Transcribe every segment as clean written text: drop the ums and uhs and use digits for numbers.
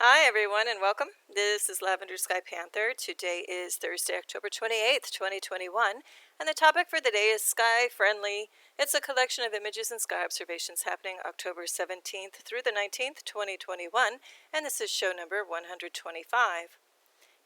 Hi, everyone, and welcome. This is Lavender Sky Panther. Today is Thursday, October 28th, 2021, and the topic for the day is Sky Friendly. It's a collection of images and sky observations happening October 17th through the 19th, 2021, and this is show number 125.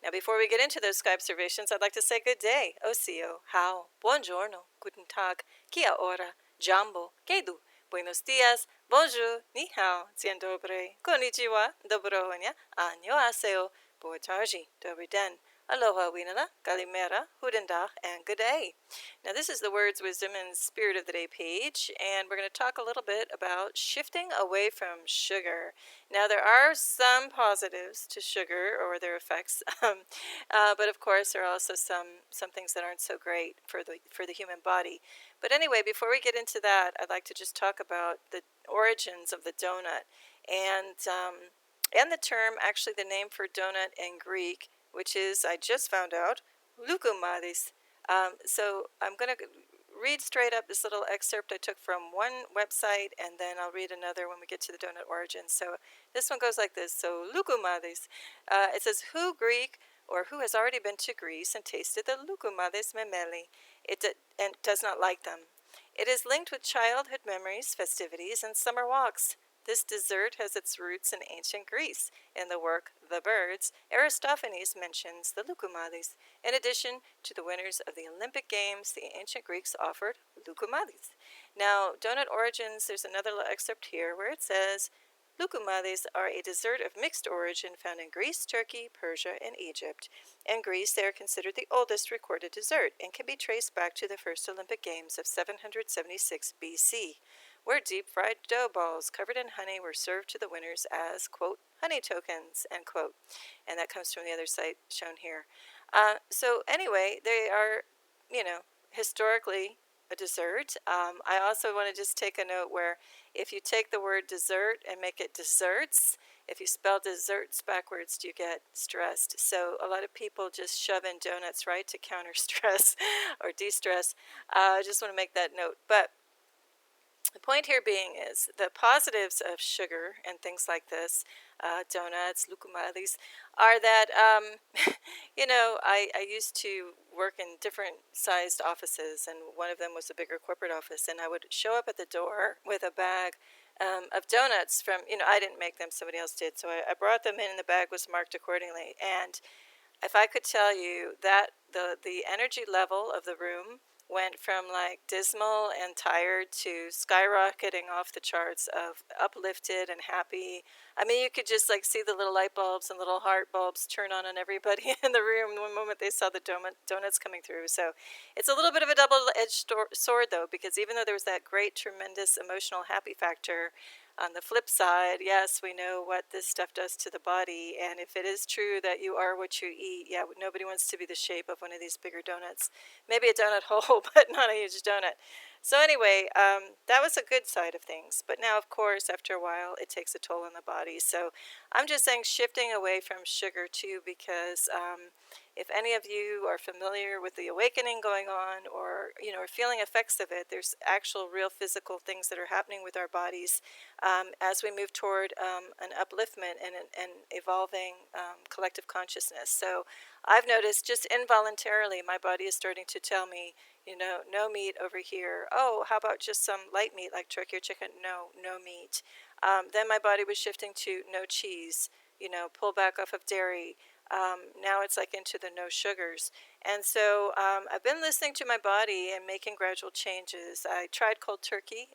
Now, before we get into those sky observations, I'd like to say good day, osio, how, buongiorno, guten tag, kia ora, jambo, kedu, buenos dias, bonjour, ni hao, dzień dobry, konnichiwa, dobrohonya, annyeonghaseyo, boa tarde, dobry den, aloha winala, kalimera, guten dag, and good day. Now, this is the Words, Wisdom, and Spirit of the Day page, and we're going to talk a little bit about shifting away from sugar. Now, there are some positives to sugar or their effects, but of course, there are also some things that aren't so great for the human body. But anyway, before we get into that, I'd like to just talk about the origins of the donut and the term, actually, the name for donut in Greek, which is, I just found out, Loukoumades. So I'm going to read straight up this little excerpt I took from one website, and then I'll read another when we get to the donut origin. So this one goes like this. So Loukoumades, it says, who Greek or who has already been to Greece and tasted the Loukoumades memeli, and does not like them. It is linked with childhood memories, festivities, and summer walks. This dessert has its roots in ancient Greece. In the work The Birds, Aristophanes mentions the Loukoumades. In addition to the winners of the Olympic Games, the ancient Greeks offered Loukoumades. Now, donut origins, there's another little excerpt here where it says, Loukoumades are a dessert of mixed origin found in Greece, Turkey, Persia, and Egypt. In Greece, they are considered the oldest recorded dessert and can be traced back to the first Olympic Games of 776 BC, where deep-fried dough balls covered in honey were served to the winners as, quote, honey tokens, end quote. And that comes from the other site shown here. So anyway, they are, historically a dessert. I also want to just take a note where if you take the word dessert and make it desserts, if you spell desserts backwards, you get stressed. So a lot of people just shove in donuts, right, to counter stress or de-stress. I just want to make that note. But the point here being is the positives of sugar and things like this, donuts, Loukoumades, are that, I used to work in different sized offices, and one of them was a bigger corporate office, and I would show up at the door with a bag of donuts from, I didn't make them, somebody else did, so I brought them in and the bag was marked accordingly. And if I could tell you that the energy level of the room went from like dismal and tired to skyrocketing off the charts of uplifted and happy. I mean, you could just like see the little light bulbs and little heart bulbs turn on everybody in the room one moment they saw the donuts coming through. So it's a little bit of a double-edged sword, though, because even though there was that great, tremendous emotional happy factor, on the flip side, yes, we know what this stuff does to the body, and if it is true that you are what you eat, yeah, nobody wants to be the shape of one of these bigger donuts. Maybe a donut hole, but not a huge donut. So anyway, that was a good side of things. But now, of course, after a while, it takes a toll on the body. So I'm just saying shifting away from sugar, too, because if any of you are familiar with the awakening going on or, are feeling effects of it, there's actual real physical things that are happening with our bodies as we move toward an upliftment and evolving collective consciousness. So I've noticed just involuntarily my body is starting to tell me, no meat over here. Oh, how about just some light meat like turkey or chicken? No meat. Then my body was shifting to no cheese, pull back off of dairy. Now it's like into the no sugars. And so I've been listening to my body and making gradual changes. I tried cold turkey,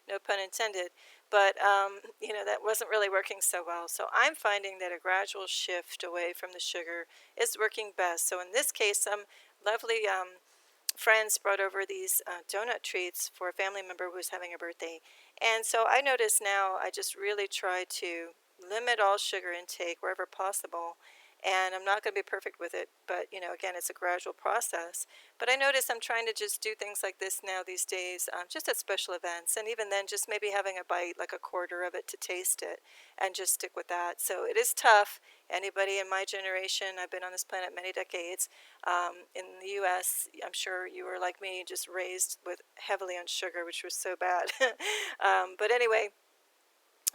no pun intended, but that wasn't really working so well. So I'm finding that a gradual shift away from the sugar is working best. So in this case, some lovely friends brought over these donut treats for a family member who was having a birthday. And so I notice now I just really try to limit all sugar intake wherever possible. And I'm not going to be perfect with it, but, again, it's a gradual process. But I notice I'm trying to just do things like this now these days, just at special events. And even then, just maybe having a bite, like a quarter of it to taste it, and just stick with that. So it is tough. Anybody in my generation, I've been on this planet many decades. In the U.S., I'm sure you were like me, just raised with heavily on sugar, which was so bad. But anyway,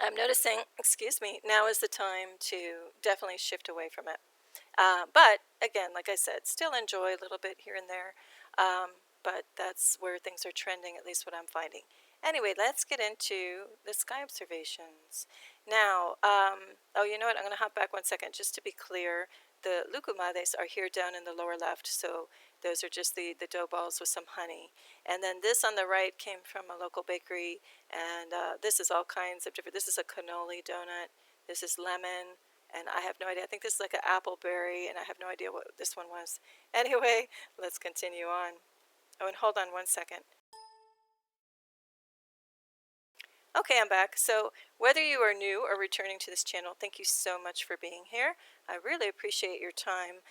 I'm noticing, excuse me, now is the time to definitely shift away from it. But again, like I said, still enjoy a little bit here and there. But that's where things are trending, at least what I'm finding. Anyway, let's get into the sky observations. Now, oh, you know what? I'm going to hop back 1 second just to be clear. The Loukoumades are here down in the lower left, so those are just the dough balls with some honey. And then this on the right came from a local bakery, and this is all kinds of different. This is a cannoli donut. This is lemon, and I have no idea. I think this is like an appleberry, and I have no idea what this one was. Anyway, let's continue on. Oh, and hold on 1 second. Okay, I'm back. So whether you are new or returning to this channel, thank you so much for being here. I really appreciate your time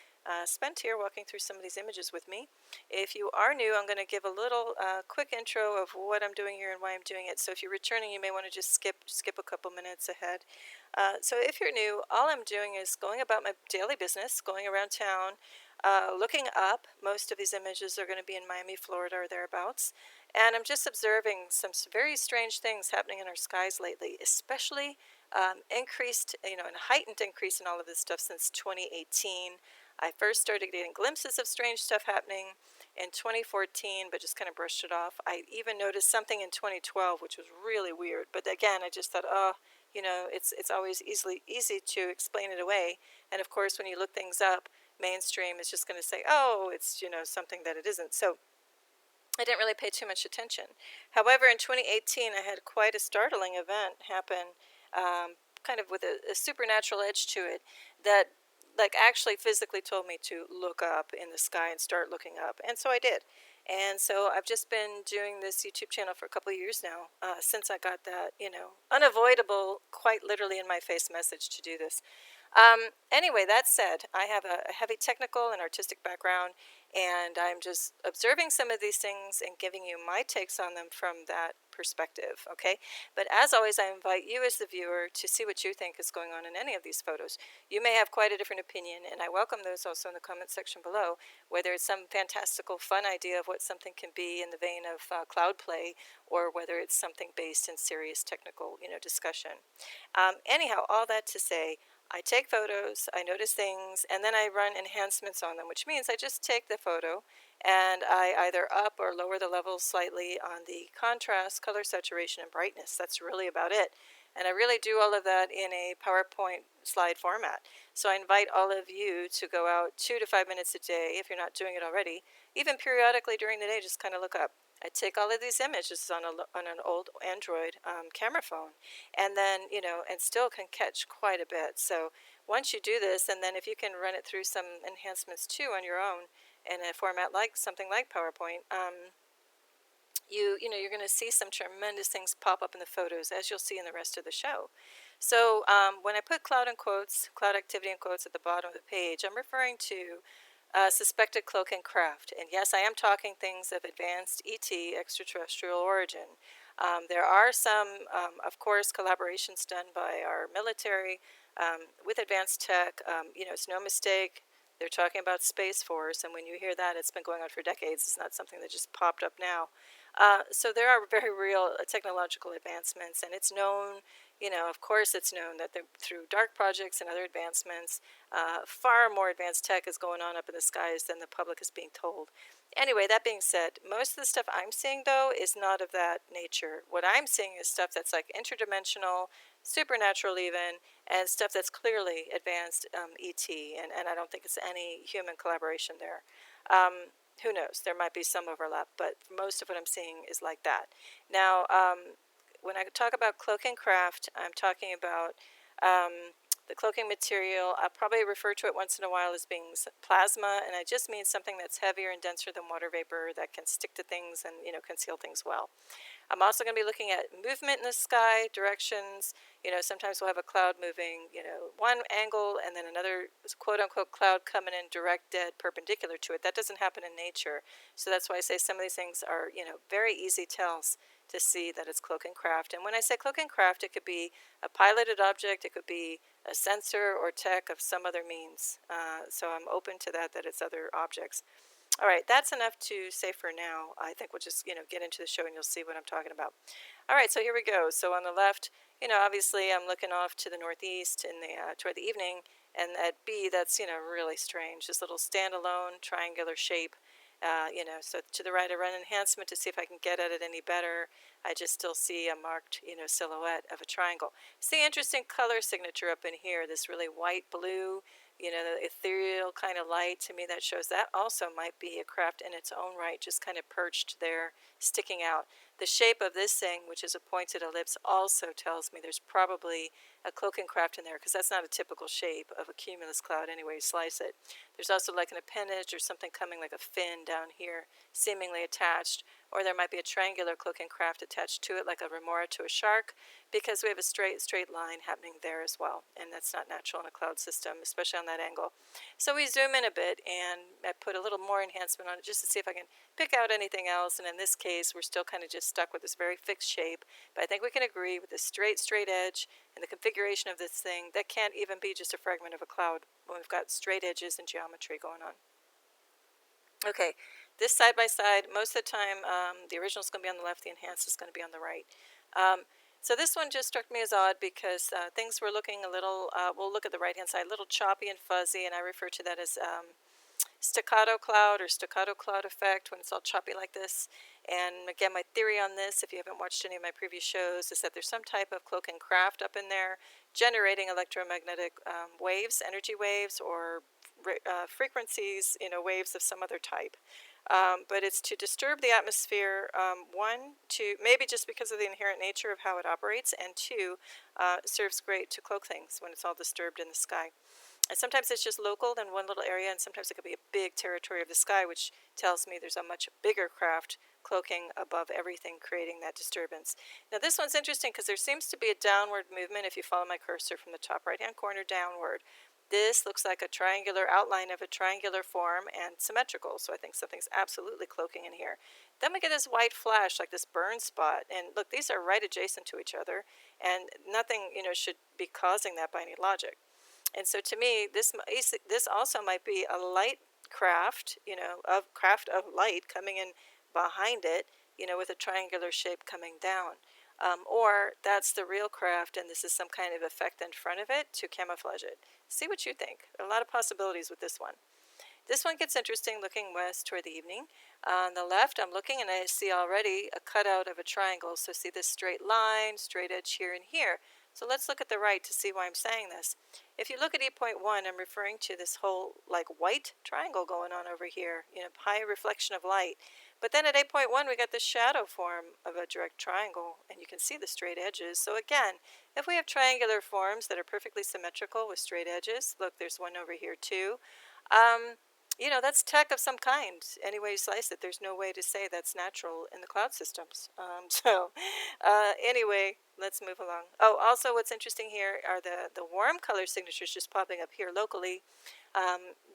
spent here walking through some of these images with me. If you are new, I'm going to give a little quick intro of what I'm doing here and why I'm doing it. So if you're returning, you may want to just skip a couple minutes ahead. So if you're new, all I'm doing is going about my daily business, going around town, looking up. Most of these images are going to be in Miami, Florida, or thereabouts. And I'm just observing some very strange things happening in our skies lately, especially increased, and a heightened increase in all of this stuff since 2018. I first started getting glimpses of strange stuff happening in 2014, but just kind of brushed it off. I even noticed something in 2012, which was really weird. But again, I just thought, oh, it's always easy to explain it away. And of course, when you look things up, mainstream is just going to say, oh, it's something that it isn't. So I didn't really pay too much attention. However, in 2018, I had quite a startling event happen, kind of with a supernatural edge to it, that like actually physically told me to look up in the sky and start looking up. And so I did. And so I've just been doing this YouTube channel for a couple of years now, since I got that, unavoidable, quite literally in my face message to do this. Anyway, that said, I have a heavy technical and artistic background, and I'm just observing some of these things and giving you my takes on them from that perspective, okay? But as always, I invite you as the viewer to see what you think is going on in any of these photos. You may have quite a different opinion, and I welcome those also in the comment section below, whether it's some fantastical, fun idea of what something can be in the vein of cloud play, or whether it's something based in serious technical, discussion. Anyhow, all that to say, I take photos, I notice things, and then I run enhancements on them, which means I just take the photo and I either up or lower the levels slightly on the contrast, color saturation, and brightness. That's really about it. And I really do all of that in a PowerPoint slide format. So I invite all of you to go out 2 to 5 minutes a day, if you're not doing it already. Even periodically during the day, just kind of look up. I take all of these images on an old Android camera phone, and then, and still can catch quite a bit. So once you do this, and then if you can run it through some enhancements too on your own in a format like something like PowerPoint, you're going to see some tremendous things pop up in the photos, as you'll see in the rest of the show. So when I put cloud activity in quotes at the bottom of the page, I'm referring to suspected cloak and craft. And yes, I am talking things of advanced ET, extraterrestrial origin. There are some, of course, collaborations done by our military with advanced tech. It's no mistake. They're talking about Space Force, and when you hear that, it's been going on for decades. It's not something that just popped up now. So there are very real technological advancements, and it's known, of course it's known that through dark projects and other advancements, far more advanced tech is going on up in the skies than the public is being told. Anyway, that being said, most of the stuff I'm seeing, though, is not of that nature. What I'm seeing is stuff that's like interdimensional, supernatural even, and stuff that's clearly advanced ET, and I don't think it's any human collaboration there. Who knows? There might be some overlap, but most of what I'm seeing is like that. Now, when I talk about cloak and craft, I'm talking about the cloaking material. I'll probably refer to it once in a while as being plasma, and I just mean something that's heavier and denser than water vapor that can stick to things and conceal things well. I'm also going to be looking at movement in the sky, directions. Sometimes we'll have a cloud moving, one angle, and then another quote-unquote cloud coming in direct, dead, perpendicular to it. That doesn't happen in nature. So that's why I say some of these things are, very easy tells to see that it's cloak and craft. And when I say cloak and craft, it could be a piloted object, it could be a sensor or tech of some other means. So I'm open to that it's other objects. All right, that's enough to say for now. I think we'll just, get into the show and you'll see what I'm talking about. All right, so here we go. So on the left, obviously I'm looking off to the northeast in the toward the evening, and at B, that's really strange. This little standalone triangular shape. So to the right, I run enhancement to see if I can get at it any better. I just still see a marked, silhouette of a triangle. See interesting color signature up in here. This really white blue, the ethereal kind of light. To me, that shows that also might be a craft in its own right, just kind of perched there, sticking out. The shape of this thing, which is a pointed ellipse, also tells me there's probably a cloaking craft in there, because that's not a typical shape of a cumulus cloud anyway you slice it. There's also like an appendage or something coming like a fin down here, seemingly attached, or there might be a triangular cloaking craft attached to it, like a remora to a shark, because we have a straight line happening there as well, and that's not natural in a cloud system, especially on that angle. So we zoom in a bit, and I put a little more enhancement on it just to see if I can pick out anything else, and in this case, we're still kind of just stuck with this very fixed shape, but I think we can agree with this straight edge and the configuration of this thing, that can't even be just a fragment of a cloud when we've got straight edges and geometry going on. Okay, this side by side, most of the time, the original is going to be on the left, the enhanced is going to be on the right. So this one just struck me as odd because things were looking a little, we'll look at the right-hand side, a little choppy and fuzzy, and I refer to that as staccato cloud or staccato cloud effect when it's all choppy like this. And again, my theory on this, if you haven't watched any of my previous shows, is that there's some type of cloaking craft up in there generating electromagnetic waves, energy waves, or frequencies, waves of some other type. But it's to disturb the atmosphere, one, to maybe just because of the inherent nature of how it operates, and two, it serves great to cloak things when it's all disturbed in the sky. And sometimes it's just local in one little area, and sometimes it could be a big territory of the sky, which tells me there's a much bigger craft cloaking above everything, creating that disturbance. Now this one's interesting because there seems to be a downward movement if you follow my cursor from the top right-hand corner downward. This looks like a triangular outline of a triangular form and symmetrical, so I think something's absolutely cloaking in here. Then we get this white flash, like this burn spot, and look, these are right adjacent to each other, and nothing, should be causing that by any logic. And so to me, this also might be a light craft, of light coming in behind it, with a triangular shape coming down. Or that's the real craft, and this is some kind of effect in front of it to camouflage it. See what you think. A lot of possibilities with this one. This one gets interesting looking west toward the evening. On the left, I'm looking and I see already a cutout of a triangle. So see this straight line, straight edge here and here. So let's look at the right to see why I'm saying this. If you look at 8.1, I'm referring to this whole like white triangle going on over here, high reflection of light. But then at 8.1, we got the shadow form of a direct triangle, and you can see the straight edges. So again, if we have triangular forms that are perfectly symmetrical with straight edges, look, there's one over here too. That's tech of some kind. Any way you slice it, there's no way to say that's natural in the cloud systems. Anyway, let's move along. Oh, also what's interesting here are the warm color signatures just popping up here locally.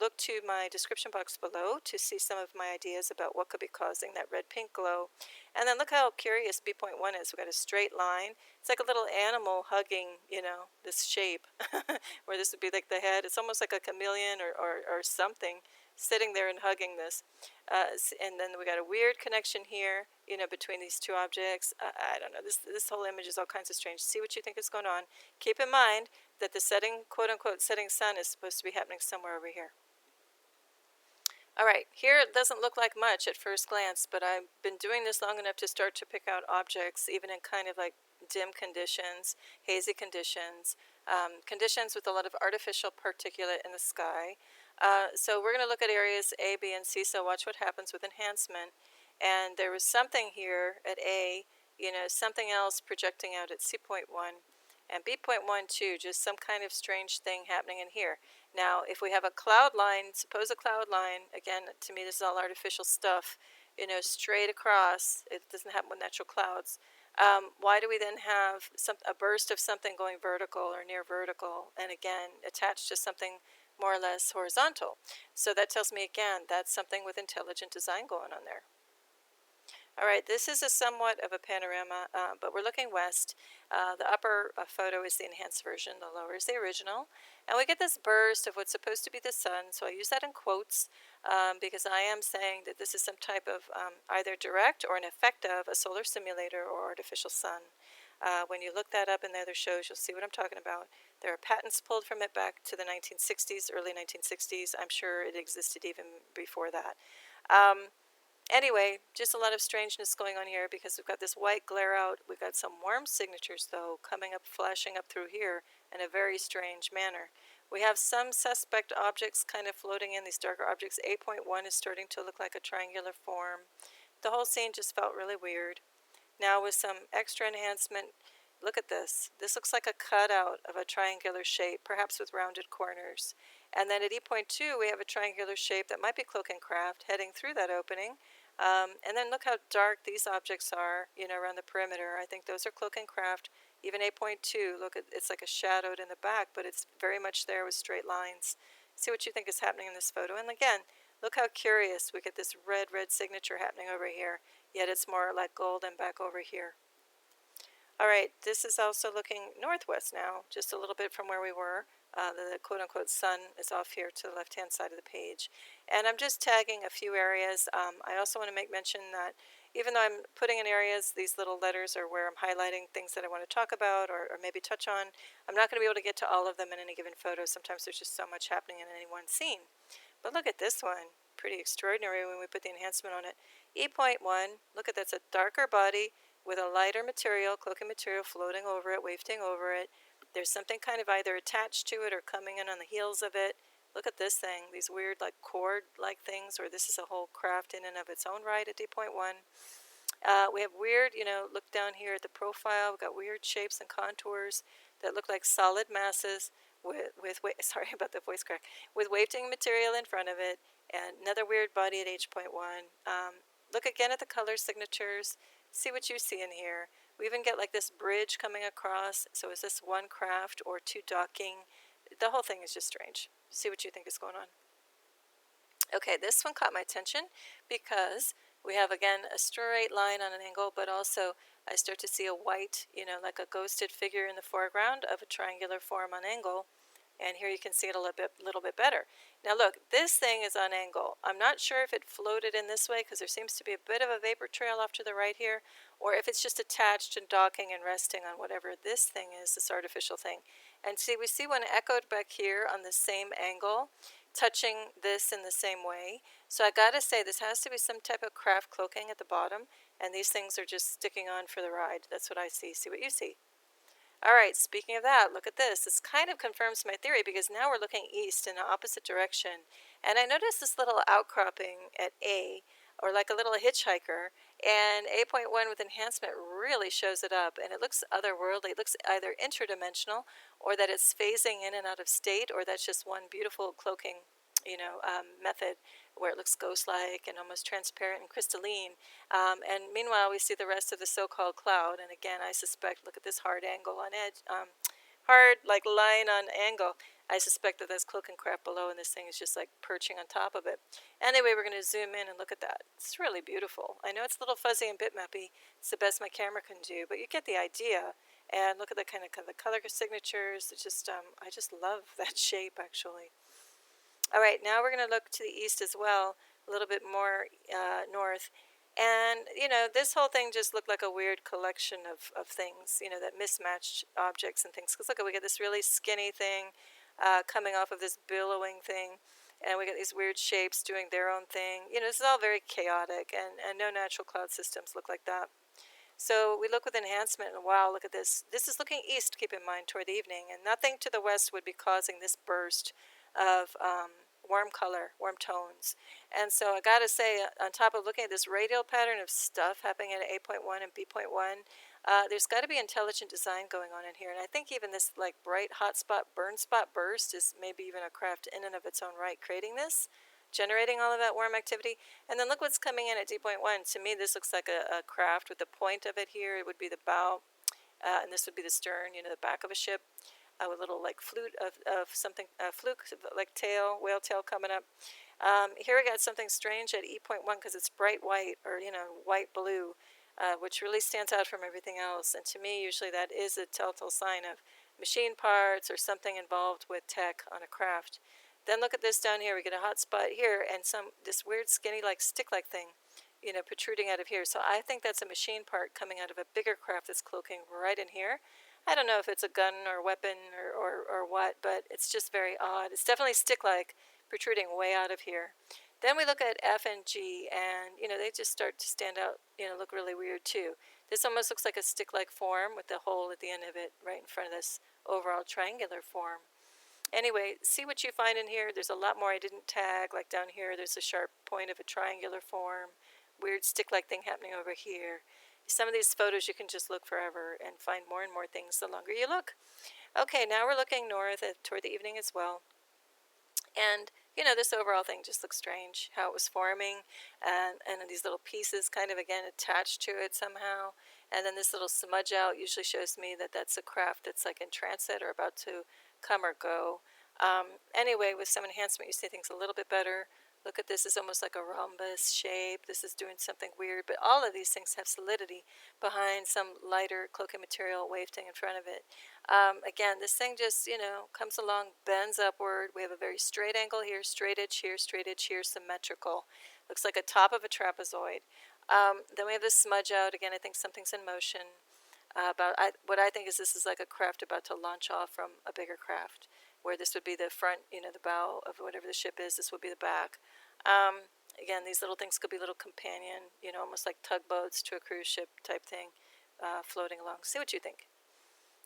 Look to my description box below to see some of my ideas about what could be causing that red-pink glow. And then look how curious B.1 is. We've got a straight line. It's like a little animal hugging, this shape, where this would be like the head. It's almost like a chameleon or something sitting there and hugging this. And then we got a weird connection here, between these two objects. I don't know. This whole image is all kinds of strange. See what you think is going on. Keep in mind that the setting, quote-unquote, setting sun is supposed to be happening somewhere over here. All right, here it doesn't look like much at first glance, but I've been doing this long enough to start to pick out objects, even in kind of like dim conditions, hazy conditions, conditions with a lot of artificial particulate in the sky. So we're going to look at areas A, B, and C, so watch what happens with enhancement. And there was something here at A, something else projecting out at C.1. And B.1 too, just some kind of strange thing happening in here. Now, if we have a cloud line, suppose a cloud line, again, to me this is all artificial stuff, straight across, it doesn't happen with natural clouds. Why do we then have a burst of something going vertical or near vertical, and again, attached to something more or less horizontal? So that tells me, again, that's something with intelligent design going on there. All right, this is a somewhat of a panorama, but we're looking west. The upper photo is the enhanced version, the lower is the original. And we get this burst of what's supposed to be the sun, so I use that in quotes because I am saying that this is some type of either direct or an effect of a solar simulator or artificial sun. When you look that up in the other shows, you'll see what I'm talking about. There are patents pulled from it back to the 1960s, early 1960s. I'm sure it existed even before that. Anyway, just a lot of strangeness going on here because we've got this white glare out. We've got some worm signatures, though, coming up, flashing up through here in a very strange manner. We have some suspect objects kind of floating in, these darker objects. 8.1 is starting to look like a triangular form. The whole scene just felt really weird. Now with some extra enhancement, look at this. This looks like a cutout of a triangular shape, perhaps with rounded corners. And then at 8.2, we have a triangular shape that might be cloak and craft heading through that opening. And then look how dark these objects are, around the perimeter. I think those are cloak and craft. Even 8.2, look, it's like a shadowed in the back, but it's very much there with straight lines. See what you think is happening in this photo. And again, look how curious. We get this red signature happening over here, yet it's more like golden back over here. All right, this is also looking northwest now, just a little bit from where we were. The quote-unquote sun is off here to the left-hand side of the page. And I'm just tagging a few areas. I also want to make mention that even though I'm putting in areas, these little letters are where I'm highlighting things that I want to talk about or maybe touch on. I'm not going to be able to get to all of them in any given photo. Sometimes there's just so much happening in any one scene. But look at this one. Pretty extraordinary when we put the enhancement on it. 8.1, look at that's a darker body with a lighter material, cloaking material floating over it, wafting over it. There's something kind of either attached to it or coming in on the heels of it. Look at this thing, these weird like cord-like things, or this is a whole craft in and of its own right at 8.1. We have weird, look down here at the profile, we've got weird shapes and contours that look like solid masses with sorry about the voice crack, with wafting material in front of it, and another weird body at 8.1. Look again at the color signatures. See what you see in here. We even get like this bridge coming across. So is this one craft or two docking? The whole thing is just strange. See what you think is going on. Okay, this one caught my attention because we have again a straight line on an angle, but also I start to see a white, like a ghosted figure in the foreground of a triangular form on angle. And here you can see it a little bit better. Now look, this thing is on angle. I'm not sure if it floated in this way because there seems to be a bit of a vapor trail off to the right here, or if it's just attached and docking and resting on whatever this thing is, this artificial thing. And see, we see one echoed back here on the same angle, touching this in the same way. So I gotta say, this has to be some type of craft cloaking at the bottom, and these things are just sticking on for the ride. That's what I see. See what you see. All right, speaking of that, look at this. This kind of confirms my theory because now we're looking east in the opposite direction. And I noticed this little outcropping at A, or like a little hitchhiker, and 8.1 with enhancement really shows it up, and it looks otherworldly. It looks either interdimensional, or that it's phasing in and out of state, or that's just one beautiful cloaking, method where it looks ghost-like and almost transparent and crystalline. And meanwhile, we see the rest of the so-called cloud. And again, I suspect, look at this hard angle on edge, hard like line on angle. I suspect that that's cloak and craft below, and this thing is just like perching on top of it. Anyway, we're going to zoom in and look at that. It's really beautiful. I know it's a little fuzzy and bitmappy. It's the best my camera can do, but you get the idea. And look at the kind of the color signatures. It's just, I just love that shape, actually. All right, now we're going to look to the east as well, a little bit more north. And, this whole thing just looked like a weird collection of things, that mismatched objects and things. Because look, we get this really skinny thing coming off of this billowing thing. And we get these weird shapes doing their own thing. This is all very chaotic, and no natural cloud systems look like that. So we look with enhancement, and wow, look at this. This is looking east, keep in mind, toward the evening. And nothing to the west would be causing this burst of warm color, warm tones. And so I gotta say, on top of looking at this radial pattern of stuff happening at 8.1 and B.1, there's got to be intelligent design going on in here. And I think even this like bright hot spot, burn spot burst is maybe even a craft in and of its own right creating this, generating all of that warm activity. And then look what's coming in at D.1. To me, this looks like a craft with the point of it here. It would be the bow, and this would be the stern, the back of a ship. With a little like flute of something, fluke, like tail, whale tail coming up. Here we got something strange at E.1 because it's bright white or, white blue, which really stands out from everything else. And to me, usually that is a telltale sign of machine parts or something involved with tech on a craft. Then look at this down here. We get a hot spot here and this weird skinny like stick-like thing. protruding out of here. So I think that's a machine part coming out of a bigger craft that's cloaking right in here. I don't know if it's a gun or weapon or what, but it's just very odd. It's definitely stick-like, protruding way out of here. Then we look at F and G, and, they just start to stand out, look really weird too. This almost looks like a stick-like form with the hole at the end of it right in front of this overall triangular form. Anyway, see what you find in here. There's a lot more I didn't tag, like down here there's a sharp point of a triangular form, weird stick-like thing happening over here. Some of these photos you can just look forever and find more and more things the longer you look. Okay, now we're looking north toward the evening as well. And, this overall thing just looks strange, how it was forming, and these little pieces kind of, again, attached to it somehow. And then this little smudge out usually shows me that that's a craft that's like in transit or about to come or go. Anyway, with some enhancement, you see things a little bit better. Look at this, it's almost like a rhombus shape. This is doing something weird, but all of these things have solidity behind some lighter cloaking material wafting in front of it. Again, this thing just, comes along, bends upward. We have a very straight angle here, straight edge here, symmetrical. Looks like a top of a trapezoid. Then we have this smudge out. Again, I think something's in motion. What I think is this is like a craft about to launch off from a bigger craft, where this would be the front, the bow of whatever the ship is. This would be the back. Again, these little things could be little companion, almost like tugboats to a cruise ship type thing, floating along. See what you think.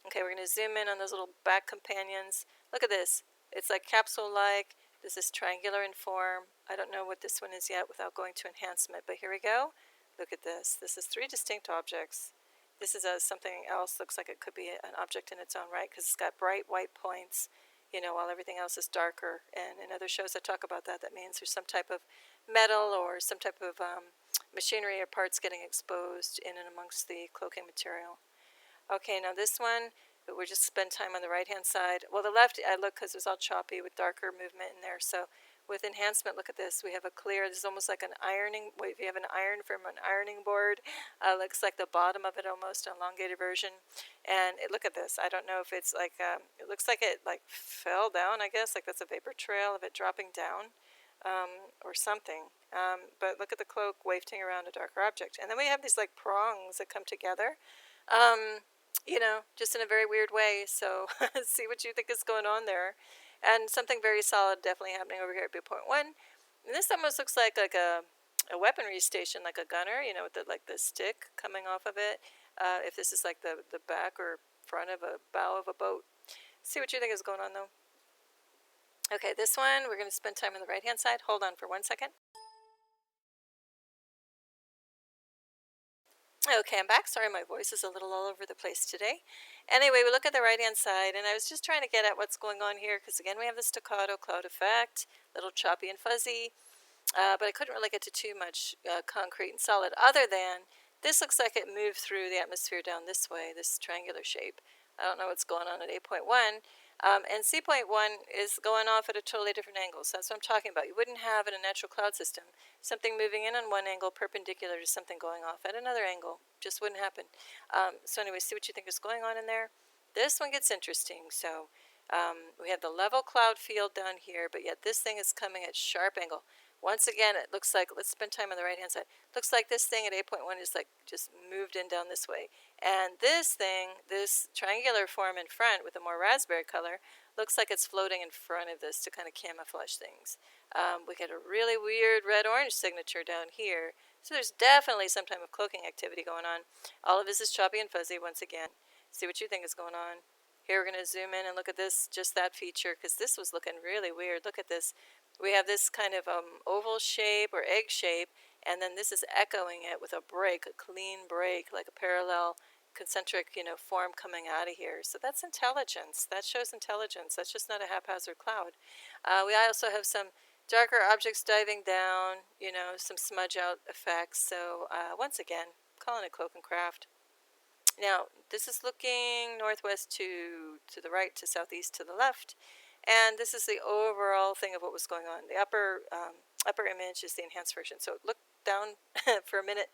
Okay, we're going to zoom in on those little back companions. Look at this. It's like capsule-like. This is triangular in form. I don't know what this one is yet without going to enhancement, but here we go. Look at this. This is 3 distinct objects. This is something else. Looks like it could be an object in its own right because it's got bright white points, while everything else is darker. And in other shows I talk about that. That means there's some type of metal or some type of machinery or parts getting exposed in and amongst the cloaking material. Okay, now this one, we'll just spend time on the right-hand side. Well, the left, I look because it was all choppy with darker movement in there. So with enhancement, look at this. We have a clear, this is almost like an ironing, if you have an iron from an ironing board, looks like the bottom of it almost, an elongated version. And look at this. I don't know if it's like, it looks like it like fell down, I guess, like that's a vapor trail of it dropping down or something. But look at the cloak wafting around a darker object. And then we have these like prongs that come together. Just in a very weird way. So see what you think is going on there. And something very solid definitely happening over here at B.1. And this almost looks like a weaponry station, like a gunner, with the stick coming off of it. If this is like the back or front of a bow of a boat. See what you think is going on though. Okay, this one, we're going to spend time on the right-hand side. Hold on for 1 second. Okay, I'm back. Sorry, my voice is a little all over the place today. Anyway, we look at the right-hand side, and I was just trying to get at what's going on here, because again, we have the staccato cloud effect, a little choppy and fuzzy, but I couldn't really get to too much concrete and solid, other than this looks like it moved through the atmosphere down this way, this triangular shape. I don't know what's going on at 8.1. And C.1 is going off at a totally different angle, so that's what I'm talking about. You wouldn't have in a natural cloud system something moving in on one angle perpendicular to something going off at another angle. Just wouldn't happen. So anyway, see what you think is going on in there. This one gets interesting. So we have the level cloud field down here, but yet this thing is coming at sharp angle. Once again, it looks like, let's spend time on the right-hand side. Looks like this thing at 8.1 is like just moved in down this way. And this thing, this triangular form in front with a more raspberry color, looks like it's floating in front of this to kind of camouflage things. We get a really weird red-orange signature down here. So there's definitely some type of cloaking activity going on. All of this is choppy and fuzzy once again. See what you think is going on. Here we're going to zoom in and look at this, just that feature, because this was looking really weird. Look at this. We have this kind of oval shape or egg shape, and then this is echoing it with a break, a clean break, like a parallel concentric, form coming out of here. So that's intelligence. That shows intelligence. That's just not a haphazard cloud. We also have some darker objects diving down, some smudge out effects. So once again, calling it cloak and craft. Now, this is looking northwest to the right, to southeast, to the left. And this is the overall thing of what was going on. The upper image is the enhanced version. So look down for a minute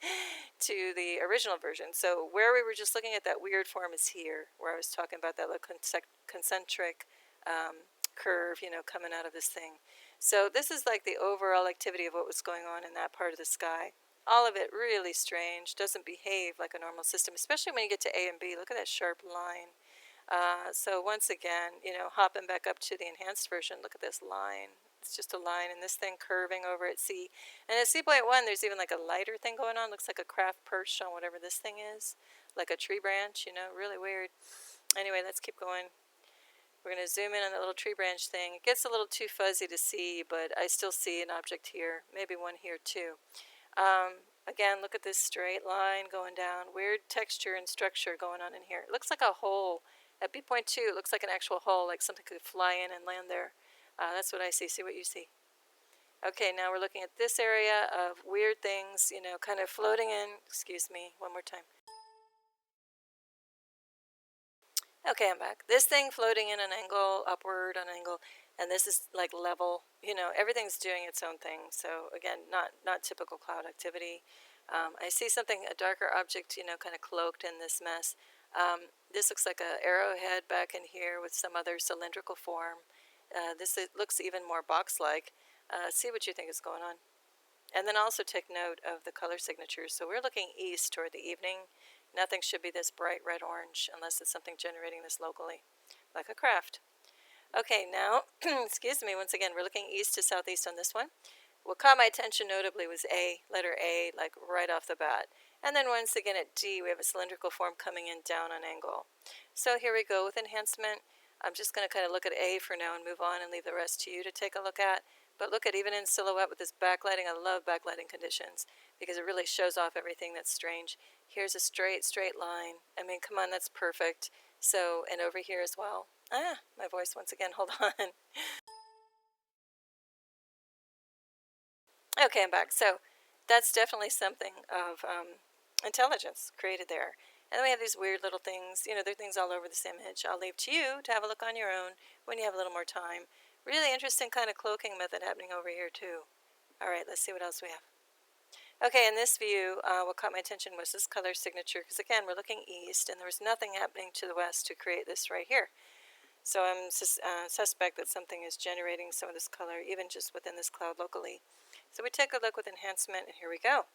to the original version. So where we were just looking at that weird form is here, where I was talking about that little concentric curve, coming out of this thing. So this is like the overall activity of what was going on in that part of the sky. All of it really strange, doesn't behave like a normal system, especially when you get to A and B. Look at that sharp line. So once again, hopping back up to the enhanced version, look at this line. It's just a line, and this thing curving over at C. And at C.1, there's even like a lighter thing going on. Looks like a craft perched on whatever this thing is, like a tree branch, really weird. Anyway, let's keep going. We're going to zoom in on that little tree branch thing. It gets a little too fuzzy to see, but I still see an object here, maybe one here too. Again, look at this straight line going down. Weird texture and structure going on in here. It looks like a hole. At B.2, it looks like an actual hole, like something could fly in and land there. That's what I see. See what you see. Okay, now we're looking at this area of weird things, kind of floating in. Excuse me, one more time. Okay, I'm back. This thing floating in an angle, upward on an angle, and this is like level. Everything's doing its own thing. So again, not typical cloud activity. I see something, a darker object, kind of cloaked in this mess. This looks like an arrowhead back in here with some other cylindrical form. It looks even more box-like. See what you think is going on. And then also take note of the color signatures. So we're looking east toward the evening. Nothing should be this bright red-orange unless it's something generating this locally, like a craft. Okay, now, excuse me, once again, we're looking east to southeast on this one. What caught my attention notably was A, letter A, like right off the bat. And then once again at D, we have a cylindrical form coming in down on angle. So here we go with enhancement. I'm just going to kind of look at A for now and move on and leave the rest to you to take a look at. But look at, even in silhouette with this backlighting, I love backlighting conditions because it really shows off everything that's strange. Here's a straight line. I mean, come on, that's perfect. So, and over here as well. My voice once again, hold on. Okay, I'm back. So that's definitely something of intelligence created there. And then we have these weird little things. There are things all over this image. I'll leave to you to have a look on your own when you have a little more time. Really interesting kind of cloaking method happening over here too. All right, let's see what else we have. Okay, in this view, what caught my attention was this color signature, because again, we're looking east, and there was nothing happening to the west to create this right here. So I'm suspect that something is generating some of this color, even just within this cloud locally. So we take a look with enhancement, and here we go.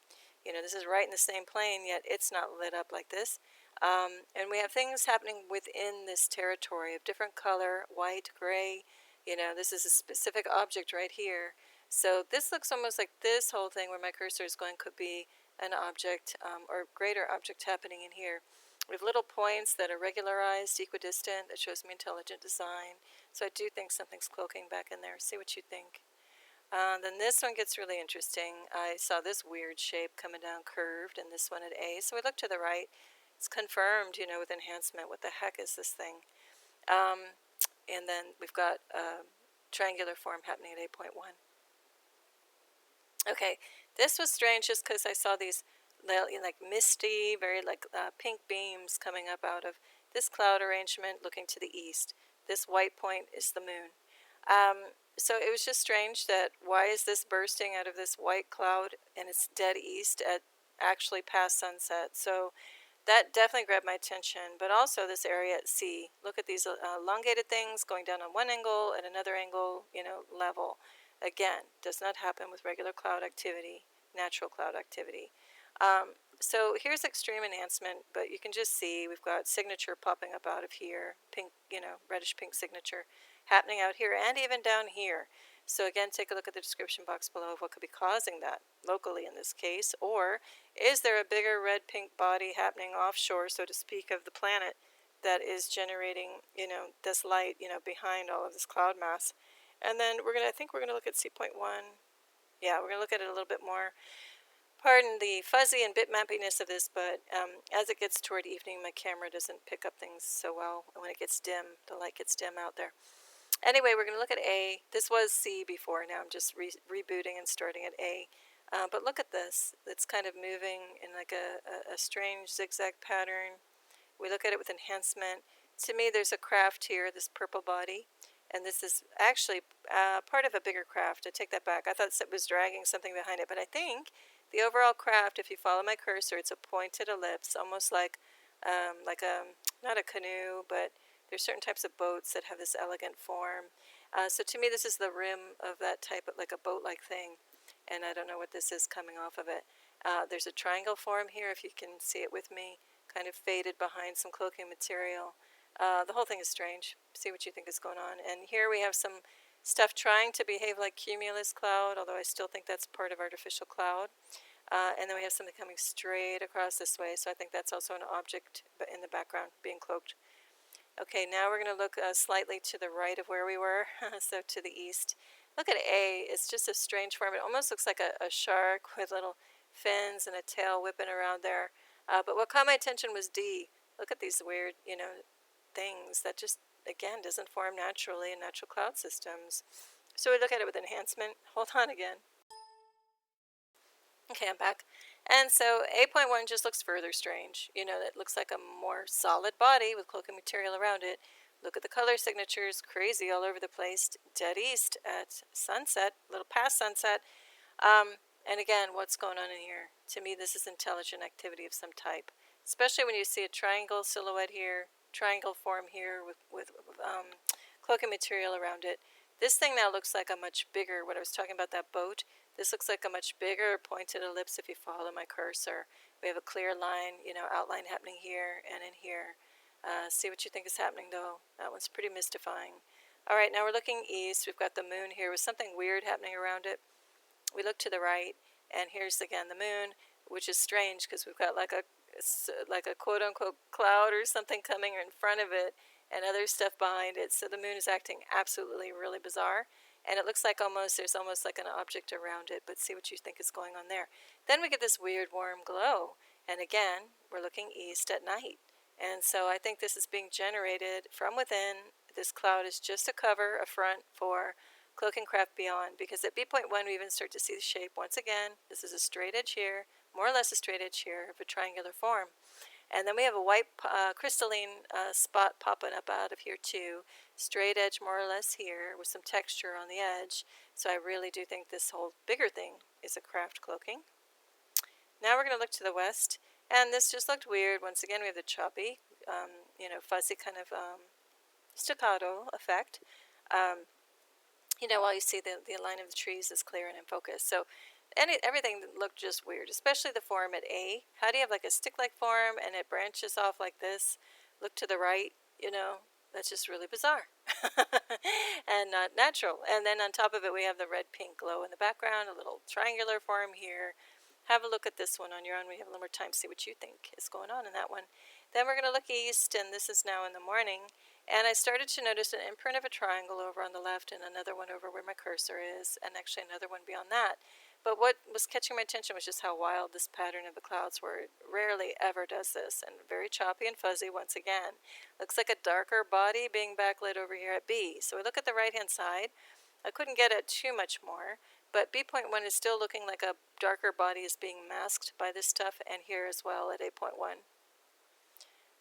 This is right in the same plane, yet it's not lit up like this. And we have things happening within this territory of different color, white, gray. This is a specific object right here. So this looks almost like this whole thing where my cursor is going could be an object or greater object happening in here. We have little points that are regularized, equidistant, that shows me intelligent design. So I do think something's cloaking back in there. See what you think. Then this one gets really interesting. I saw this weird shape coming down curved, and this one at A. So we look to the right. It's confirmed, with enhancement. What the heck is this thing? And then we've got a triangular form happening at 8.1. Okay, this was strange just because I saw these like misty, very like pink beams coming up out of this cloud arrangement looking to the east. This white point is the moon. So it was just strange that why is this bursting out of this white cloud and it's dead east at actually past sunset. So that definitely grabbed my attention, but also this area at C. Look at these elongated things going down on one angle and another angle, level. Again, does not happen with regular cloud activity, natural cloud activity. So here's extreme enhancement, but you can just see we've got signature popping up out of here, pink, reddish pink signature happening out here and even down here. So again, take a look at the description box below of what could be causing that locally in this case, or is there a bigger red-pink body happening offshore, so to speak, of the planet that is generating, this light, behind all of this cloud mass? And then I think we're gonna look at C.1. Yeah, we're gonna look at it a little bit more. Pardon the fuzzy and bitmappiness of this, but as it gets toward evening, my camera doesn't pick up things so well. And when it gets dim, the light gets dim out there. Anyway, we're going to look at A. This was C before. Now I'm just rebooting and starting at A. But look at this. It's kind of moving in like a strange zigzag pattern. We look at it with enhancement. To me, there's a craft here, this purple body. And this is actually part of a bigger craft. I take that back. I thought it was dragging something behind it. But I think the overall craft, if you follow my cursor, it's a pointed ellipse, almost like not a canoe, but there's certain types of boats that have this elegant form. So to me, this is the rim of that type of like a boat-like thing. And I don't know what this is coming off of it. There's a triangle form here, if you can see it with me, kind of faded behind some cloaking material. The whole thing is strange. See what you think is going on. And here we have some stuff trying to behave like cumulus cloud, although I still think that's part of artificial cloud. And then we have something coming straight across this way, so I think that's also an object in the background being cloaked. Okay, now we're going to look slightly to the right of where we were, so to the east. Look at A. It's just a strange form. It almost looks like a shark with little fins and a tail whipping around there. But what caught my attention was D. Look at these weird, things that just, again, doesn't form naturally in natural cloud systems. So we look at it with enhancement. Hold on again. Okay, I'm back. And so 8.1 just looks further strange. It looks like a more solid body with cloaking material around it. Look at the color signatures, crazy all over the place, dead east at sunset, a little past sunset. And again, what's going on in here? To me, this is intelligent activity of some type, especially when you see a triangle silhouette here, triangle form here with cloaking material around it. This thing now looks like a much bigger, what I was talking about, that boat. This looks like a much bigger pointed ellipse if you follow my cursor. We have a clear line, outline happening here and in here. See what you think is happening, though. That one's pretty mystifying. All right, now we're looking east. We've got the moon here with something weird happening around it. We look to the right, and here's again the moon, which is strange because we've got like a quote-unquote cloud or something coming in front of it and other stuff behind it. So the moon is acting absolutely really bizarre. And it looks like there's almost like an object around it, but see what you think is going on there. Then we get this weird warm glow, and again, we're looking east at night. And so I think this is being generated from within. This cloud is just a cover, a front for cloaking craft beyond, because at B.1 we even start to see the shape once again. This is a straight edge here, more or less a straight edge here of a triangular form. And then we have a white crystalline spot popping up out of here too. Straight edge more or less here with some texture on the edge. So I really do think this whole bigger thing is a craft cloaking. Now we're going to look to the west. And this just looked weird. Once again, we have the choppy, fuzzy kind of staccato effect. While you see the line of the trees is clear and in focus. So everything looked just weird, especially the form at A. How do you have like a stick-like form and it branches off like this? Look to the right, that's just really bizarre and not natural. And then on top of it, we have the red-pink glow in the background, a little triangular form here. Have a look at this one on your own. We have a little more time to see what you think is going on in that one. Then we're going to look east, and this is now in the morning. And I started to notice an imprint of a triangle over on the left and another one over where my cursor is, and actually another one beyond that. But what was catching my attention was just how wild this pattern of the clouds were. It rarely ever does this, and very choppy and fuzzy once again. Looks like a darker body being backlit over here at B. So we look at the right-hand side. I couldn't get at too much more, but B.1 is still looking like a darker body is being masked by this stuff, and here as well at 8.1.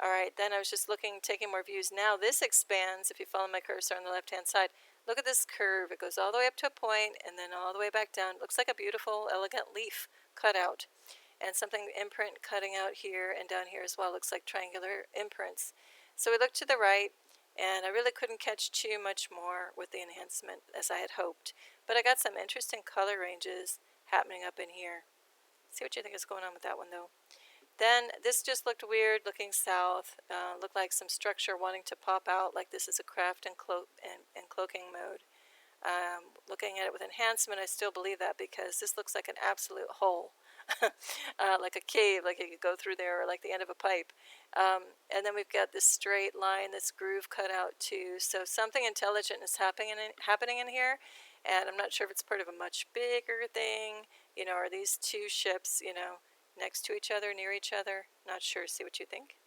All right, then I was just taking more views. Now this expands, if you follow my cursor on the left-hand side. Look at this curve. It goes all the way up to a point and then all the way back down. It looks like a beautiful, elegant leaf cut out. And something imprint cutting out here and down here as well. Looks like triangular imprints. So we look to the right, and I really couldn't catch too much more with the enhancement as I had hoped. But I got some interesting color ranges happening up in here. See what you think is going on with that one, though. Then this just looked weird looking south. Looked like some structure wanting to pop out, like this is a craft and cloaking mode. Looking at it with enhancement, I still believe that because this looks like an absolute hole. Like a cave, like you could go through there, or like the end of a pipe. And then we've got this straight line, this groove cut out too. So something intelligent is happening in here. And I'm not sure if it's part of a much bigger thing. Are these two ships, next to each other, near each other? Not sure. See what you think.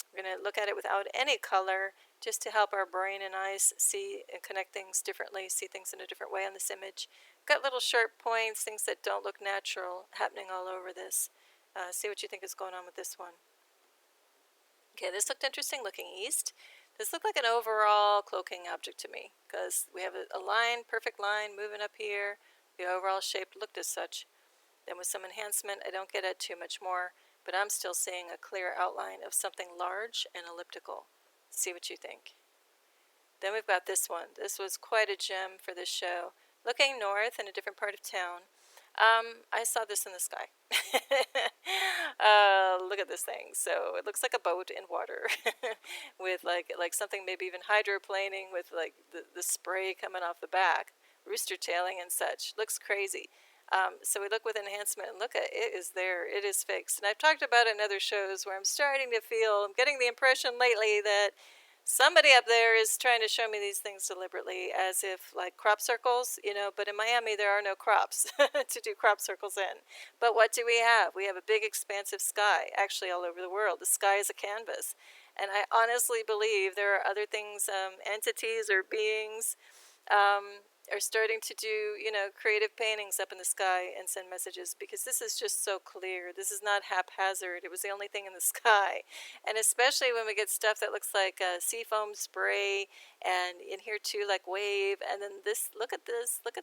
We're going to look at it without any color, just to help our brain and eyes see and connect things differently, see things in a different way on this image. Got little sharp points, things that don't look natural happening all over this. See what you think is going on with this one. Okay, this looked interesting looking east. This looked like an overall cloaking object to me, because we have a line, perfect line, moving up here. The overall shape looked as such. Then with some enhancement, I don't get at too much more, but I'm still seeing a clear outline of something large and elliptical. See what you think. Then we've got this one. This was quite a gem for this show. Looking north in a different part of town. I saw this in the sky. Look at this thing. So it looks like a boat in water with like something maybe even hydroplaning with like the spray coming off the back, rooster tailing and such. Looks crazy. So we look with enhancement and look at it is there. It is fixed. And I've talked about it in other shows where I'm starting to feel, I'm getting the impression lately that somebody up there is trying to show me these things deliberately as if like crop circles, but in Miami there are no crops to do crop circles in. But what do we have? We have a big expansive sky, actually all over the world. The sky is a canvas. And I honestly believe there are other things, entities or beings, are starting to do, creative paintings up in the sky and send messages because this is just so clear. This is not haphazard. It was the only thing in the sky. And especially when we get stuff that looks like seafoam spray and in here too like wave. And then look at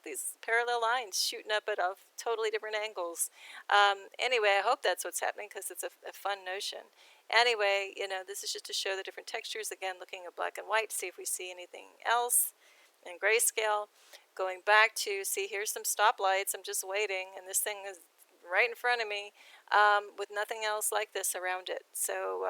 these parallel lines shooting up at totally different angles. Anyway, I hope that's what's happening because it's a fun notion. Anyway, this is just to show the different textures. Again, looking at black and white to see if we see anything else in grayscale. Going back to see, here's some stoplights. I'm just waiting, and this thing is right in front of me with nothing else like this around it. So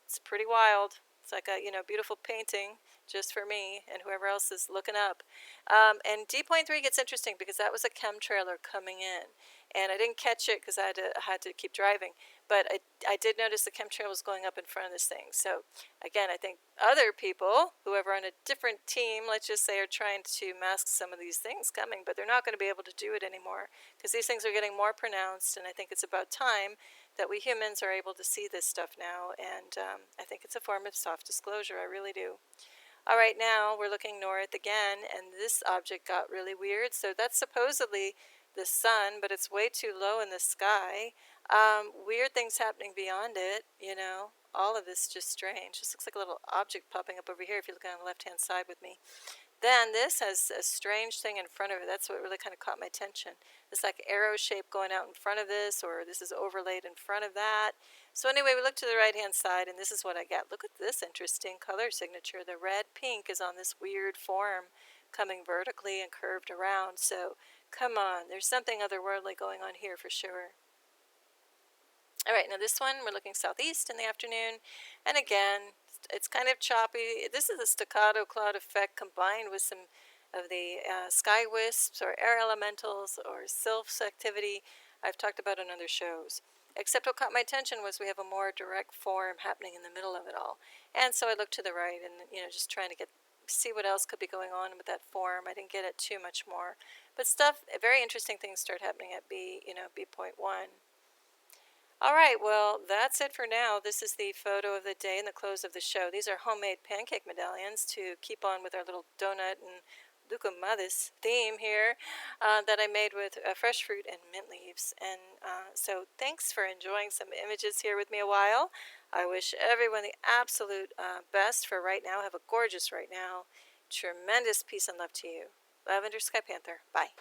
it's pretty wild. It's like a beautiful painting just for me and whoever else is looking up. And D.3 gets interesting because that was a chemtrailer coming in, and I didn't catch it because I had to keep driving. But I did notice the chemtrail was going up in front of this thing. So again, I think other people, whoever on a different team, let's just say, are trying to mask some of these things coming, but they're not going to be able to do it anymore because these things are getting more pronounced. And I think it's about time that we humans are able to see this stuff now. And I think it's a form of soft disclosure. I really do. All right, now we're looking north again, and this object got really weird. So that's supposedly the sun, but it's way too low in the sky. Weird things happening beyond it, all of this just strange. This looks like a little object popping up over here if you look on the left-hand side with me. Then this has a strange thing in front of it. That's what really kind of caught my attention. This like arrow shape going out in front of this, or this is overlaid in front of that. So anyway, we look to the right-hand side, and this is what I got. Look at this interesting color signature. The red-pink is on this weird form coming vertically and curved around. So come on, there's something otherworldly going on here for sure. All right, now this one, we're looking southeast in the afternoon, and again, it's kind of choppy. This is a staccato cloud effect combined with some of the sky wisps or air elementals or sylphs activity I've talked about in other shows. Except what caught my attention was we have a more direct form happening in the middle of it all. And so I looked to the right and, just trying to see what else could be going on with that form. I didn't get it too much more. But very interesting things start happening at B.1. All right, well, that's it for now. This is the photo of the day and the close of the show. These are homemade pancake medallions to keep on with our little donut and Loukoumades theme here that I made with fresh fruit and mint leaves. And so thanks for enjoying some images here with me a while. I wish everyone the absolute best for right now. Have a gorgeous right now. Tremendous peace and love to you. Lavender Sky Panther. Bye.